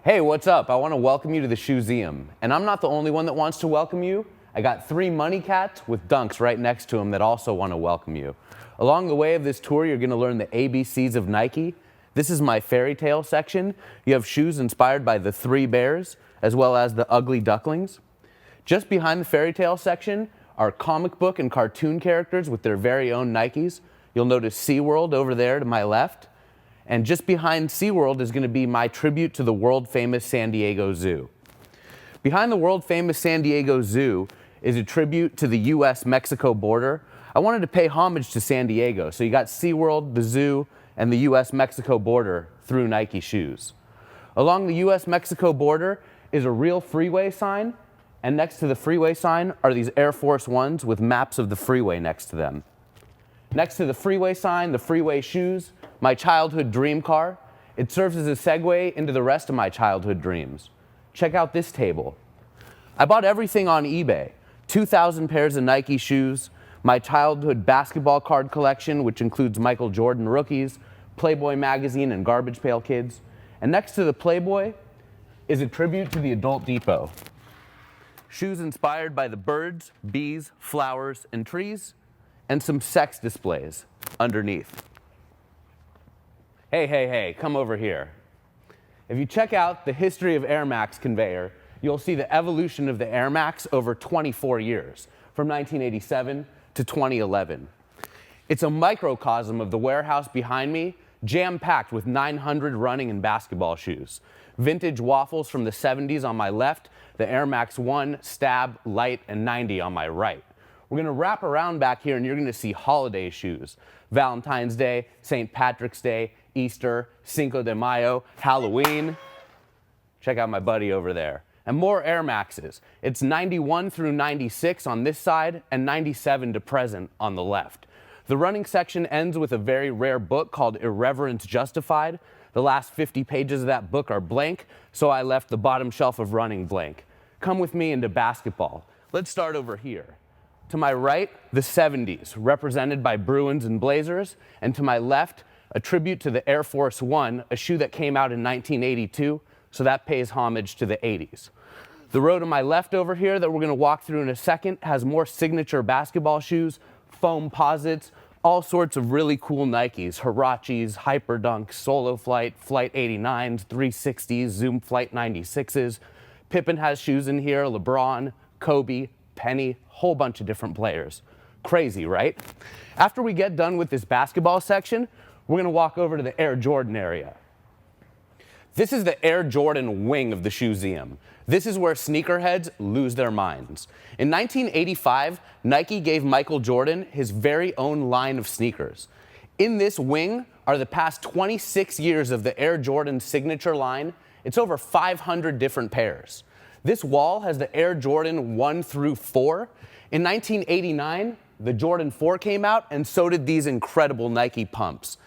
Hey, what's up? I want to welcome you to the ShoeZeum. And I'm not the only one that wants to welcome you. I got 3 money cats with dunks right next to them that also want to welcome you. Along the way of this tour, you're going to learn the ABCs of Nike. This is my fairy tale section. You have shoes inspired by the 3 bears, as well as the ugly ducklings. Just behind the fairy tale section are comic book and cartoon characters with their very own Nikes. You'll notice Seaworld over there to my left. And just behind Seaworld is going to be my tribute to the world-famous San Diego Zoo. Behind the world-famous San Diego Zoo is a tribute to the US-Mexico border. I wanted to pay homage to San Diego, so you got Seaworld, the zoo, and the US-Mexico border through Nike shoes. Along the US-Mexico border is a real freeway sign, and next to the freeway sign are these Air Force Ones with maps of the freeway next to them. Next to the freeway sign, the Freeway Shoes, my childhood dream car. It serves as a segue into the rest of my childhood dreams. Check out this table. I bought everything on eBay. 2,000 pairs of Nike shoes, my childhood basketball card collection, which includes Michael Jordan rookies, Playboy magazine, and Garbage Pail Kids. And next to the Playboy is a tribute to the Adult Depot. Shoes inspired by the birds, bees, flowers, and trees, and some sex displays underneath. Hey, come over here. If you check out the history of Air Max conveyor, you'll see the evolution of the Air Max over 24 years, from 1987 to 2011. It's a microcosm of the warehouse behind me, jam-packed with 900 running and basketball shoes. Vintage waffles from the 70s on my left, the Air Max 1, Stab, Light, and 90 on my right. We're going to wrap around back here and you're going to see holiday shoes. Valentine's Day, St. Patrick's Day, Easter, Cinco de Mayo, Halloween. Check out my buddy over there. And more Air Maxes. It's 91 through 96 on this side and 97 to present on the left. The running section ends with a very rare book called Irreverence Justified. The last 50 pages of that book are blank, so I left the bottom shelf of running blank. Come with me into basketball. Let's start over here. To my right, the 70s, represented by Bruins and Blazers, and to my left, a tribute to the Air Force One, a shoe that came out in 1982, so that pays homage to the 80s. The row to my left over here that we're going to walk through in a second has more signature basketball shoes, foam posits, all sorts of really cool Nikes, Hirachis, Hyperdunks, Solo Flight, Flight 89s, 360s, Zoom Flight 96s. Pippen has shoes in here, LeBron, Kobe, Penny, whole bunch of different players. Crazy, right? After we get done with this basketball section, we're going to walk over to the Air Jordan area. This is the Air Jordan wing of the ShoeZeum. This is where sneakerheads lose their minds. In 1985, Nike gave Michael Jordan his very own line of sneakers. In this wing are the past 26 years of the Air Jordan signature line. It's over 500 different pairs. This wall has the Air Jordan 1 through 4. In 1989, the Jordan 4 came out, and so did these incredible Nike pumps.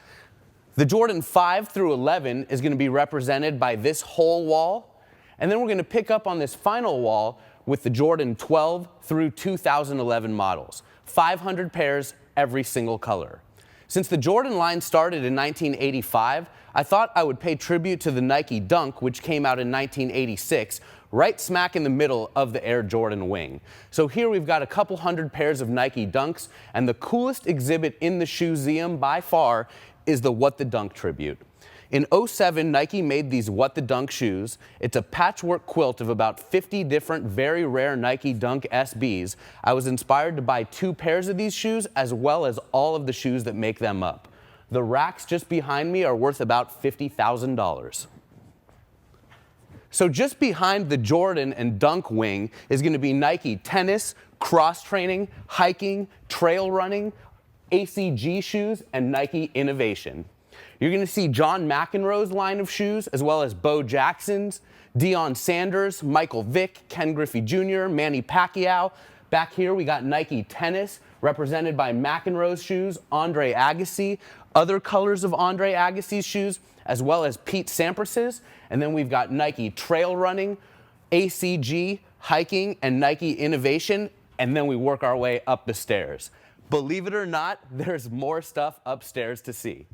The Jordan 5 through 11 is going to be represented by this whole wall, and then we're going to pick up on this final wall with the Jordan 12 through 2011 models. 500 pairs, every single color. Since the Jordan line started in 1985, I thought I would pay tribute to the Nike Dunk, which came out in 1986, right smack in the middle of the Air Jordan wing. So here we've got a couple hundred pairs of Nike Dunks, and the coolest exhibit in the ShoeZeum by far is the What the Dunk tribute. In '07, Nike made these What the Dunk shoes. It's a patchwork quilt of about 50 different very rare Nike Dunk SBs. I was inspired to buy 2 pairs of these shoes as well as all of the shoes that make them up. The racks just behind me are worth about $50,000. So just behind the Jordan and Dunk wing is going to be Nike tennis, cross training, hiking, trail running, ACG shoes, and Nike innovation. You're going to see John McEnroe's line of shoes, as well as Bo Jackson's, Deion Sanders, Michael Vick, Ken Griffey Jr., Manny Pacquiao. Back here we got Nike tennis, represented by McEnroe's shoes, Andre Agassi, other colors of Andre Agassi's shoes, as well as Pete Sampras's. And then we've got Nike trail running, ACG, hiking, and Nike innovation. And then we work our way up the stairs. Believe it or not, there's more stuff upstairs to see.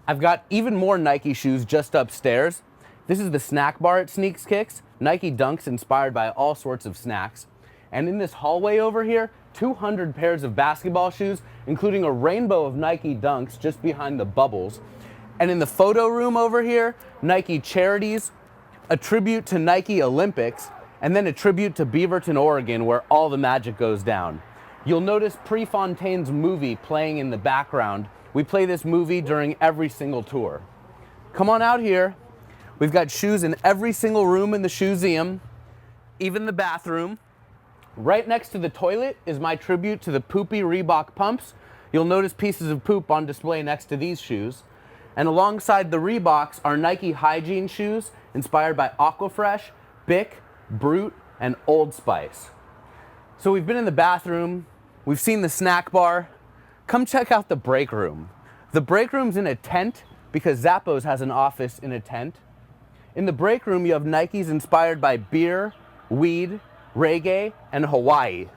I've got even more Nike shoes just upstairs. This is the snack bar at Sneaks Kicks. Nike Dunks inspired by all sorts of snacks. And in this hallway over here, 200 pairs of basketball shoes, including a rainbow of Nike Dunks just behind the bubbles. And in the photo room over here, Nike Charities, a tribute to Nike Olympics, and then a tribute to Beaverton, Oregon, where all the magic goes down. You'll notice Prix movie playing in the background. We play this movie during every single tour. Come on out here. We've got shoes in every single room in the ShoeZeum, even the bathroom. Right next to the toilet is my tribute to the poopy Reebok pumps. You'll notice pieces of poop on display next to these shoes. And alongside the Reeboks are Nike hygiene shoes inspired by Aquafresh, Bic, Brute, and Old Spice. So we've been in the bathroom, we've seen the snack bar. Come check out the break room. The break room's in a tent because Zappos has an office in a tent. In the break room, you have Nikes inspired by beer, weed, reggae, and Hawaii.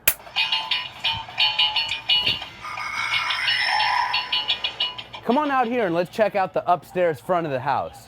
Come on out here and let's check out the upstairs front of the house.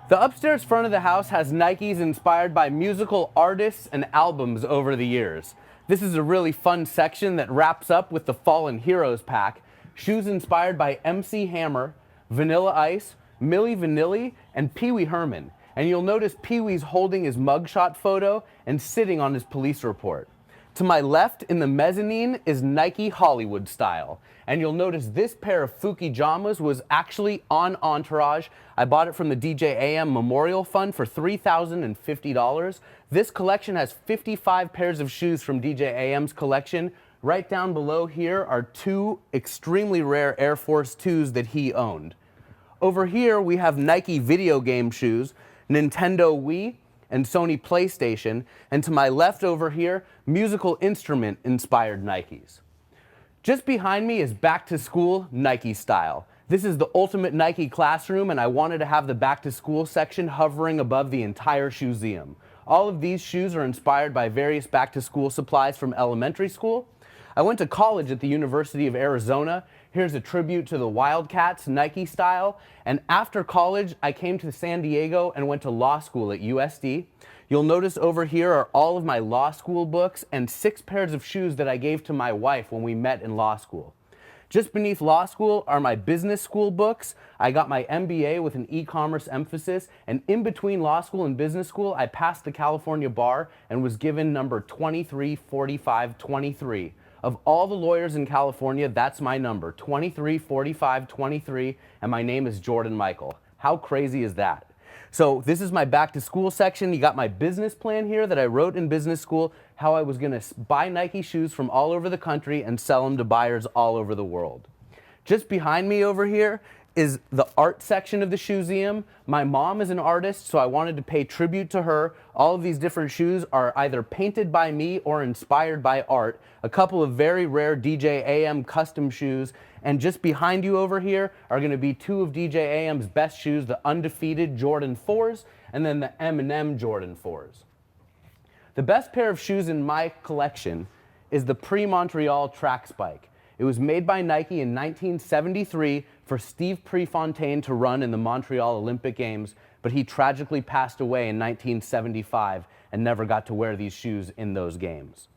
The upstairs front of the house has Nikes inspired by musical artists and albums over the years. This is a really fun section that wraps up with the Fallen Heroes pack. Shoes inspired by MC Hammer, Vanilla Ice, Milli Vanilli, and Pee Wee Herman. And you'll notice Pee Wee's holding his mugshot photo and sitting on his police report. To my left in the mezzanine is Nike Hollywood Style. And you'll notice this pair of Fuki Jamas was actually on Entourage. I bought it from the DJ AM Memorial Fund for $3,050. This collection has 55 pairs of shoes from DJ AM's collection. Right down below here are two extremely rare Air Force 2s that he owned. Over here we have Nike video game shoes, Nintendo Wii, and Sony PlayStation. And to my left over here, musical instrument inspired Nikes. Just behind me is Back to School Nike Style. This is the ultimate Nike classroom, and I wanted to have the Back to School section hovering above the entire ShoeZeum. All of these shoes are inspired by various back to school supplies from elementary school. I went to college at the University of Arizona. Here's a tribute to the Wildcats Nike Style. And after college, I came to San Diego and went to law school at USD. You'll notice over here are all of my law school books and 6 pairs of shoes that I gave to my wife when we met in law school. Just beneath law school are my business school books. I got my MBA with an e-commerce emphasis, and in between law school and business school, I passed the California bar and was given number 234523. Of all the lawyers in California, that's my number, 234523, and my name is Jordan Michael. How crazy is that? So this is my back to school section. You got my business plan here that I wrote in business school, how I was gonna buy Nike shoes from all over the country and sell them to buyers all over the world. Just behind me over here is the art section of the ShoeZeum. My mom is an artist, so I wanted to pay tribute to her. All of these different shoes are either painted by me or inspired by art. A couple of very rare DJ AM custom shoes. And just behind you over here are gonna be 2 of DJ AM's best shoes, the Undefeated Jordan 4s and then the M&M Jordan 4s. The best pair of shoes in my collection is the Prix Montreal track spike. It was made by Nike in 1973 for Steve Prefontaine to run in the Montreal Olympic Games, but he tragically passed away in 1975 and never got to wear these shoes in those games.